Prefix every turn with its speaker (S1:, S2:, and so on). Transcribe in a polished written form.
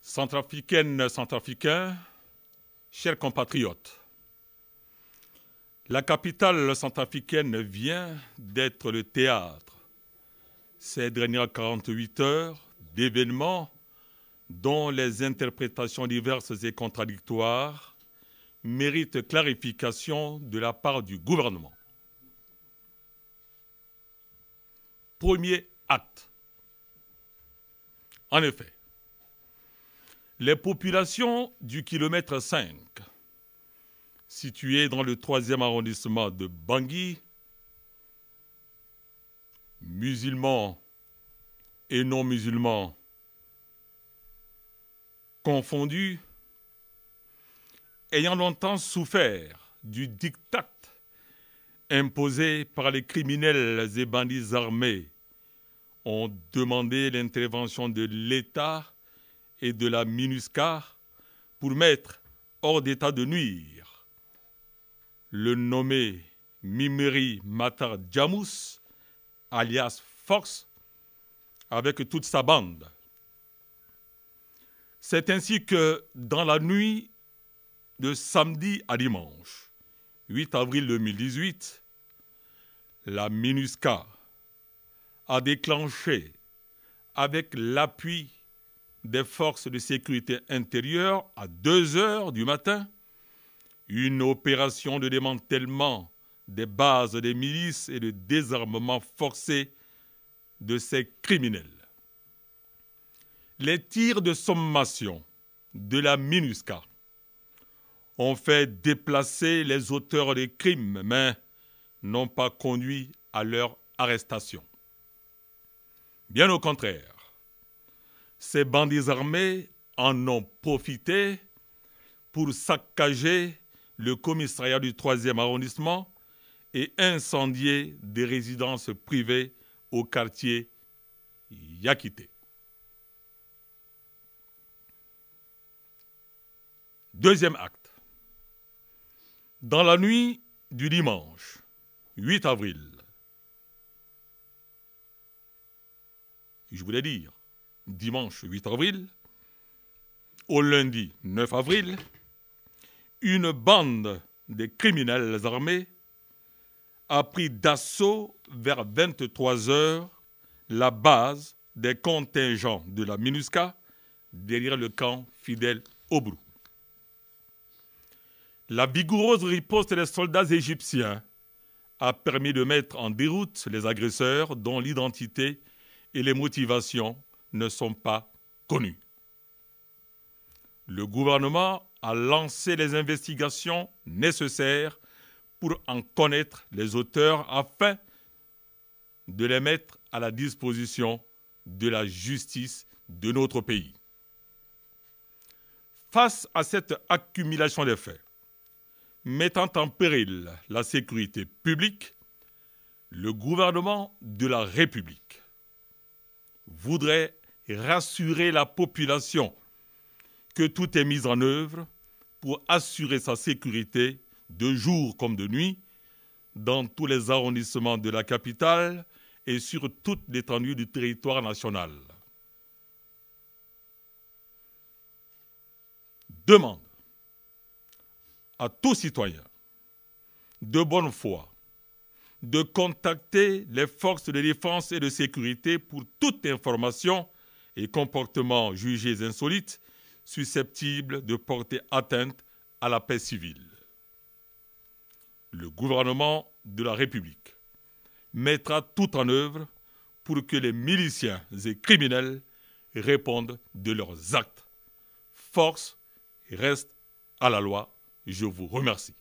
S1: Centrafricaines, Centrafricains, chers compatriotes, la capitale centrafricaine vient d'être le théâtre ces dernières 48 heures d'événements dont les interprétations diverses et contradictoires méritent clarification de la part du gouvernement. Premier acte. En effet, les populations du kilomètre 5, situées dans le 3e arrondissement de Bangui, musulmans et non-musulmans confondus, ayant longtemps souffert du diktat imposé par les criminels et bandits armés, ont demandé l'intervention de l'État et de la MINUSCA pour mettre hors d'état de nuire le nommé Mimeri Matar Djamous, alias Fox, avec toute sa bande. C'est ainsi que, dans la nuit de samedi à dimanche, 8 avril 2018, la MINUSCA a déclenché, avec l'appui des forces de sécurité intérieure à 2 heures du matin, une opération de démantèlement des bases des milices et de désarmement forcé de ces criminels. Les tirs de sommation de la MINUSCA ont fait déplacer les auteurs des crimes, mais n'ont pas conduit à leur arrestation. Bien au contraire, ces bandits armés en ont profité pour saccager le commissariat du 3e arrondissement et incendier des résidences privées au quartier Yakité. Deuxième acte. Dans la nuit du dimanche 8 avril, je voulais dire dimanche 8 avril, au lundi 9 avril, une bande de criminels armés a pris d'assaut vers 23 heures la base des contingents de la MINUSCA derrière le camp Fidel Obrou. La vigoureuse riposte des soldats égyptiens a permis de mettre en déroute les agresseurs dont l'identité et les motivations ne sont pas connues. Le gouvernement a lancé les investigations nécessaires pour en connaître les auteurs afin de les mettre à la disposition de la justice de notre pays. Face à cette accumulation de faits, mettant en péril la sécurité publique, le gouvernement de la République voudrait rassurer la population que tout est mis en œuvre pour assurer sa sécurité de jour comme de nuit dans tous les arrondissements de la capitale et sur toute l'étendue du territoire national. Demande à tout citoyen de bonne foi de contacter les forces de défense et de sécurité pour toute information et comportement jugés insolites susceptibles de porter atteinte à la paix civile. Le gouvernement de la République mettra tout en œuvre pour que les miliciens et criminels répondent de leurs actes. Force reste à la loi. Je vous remercie.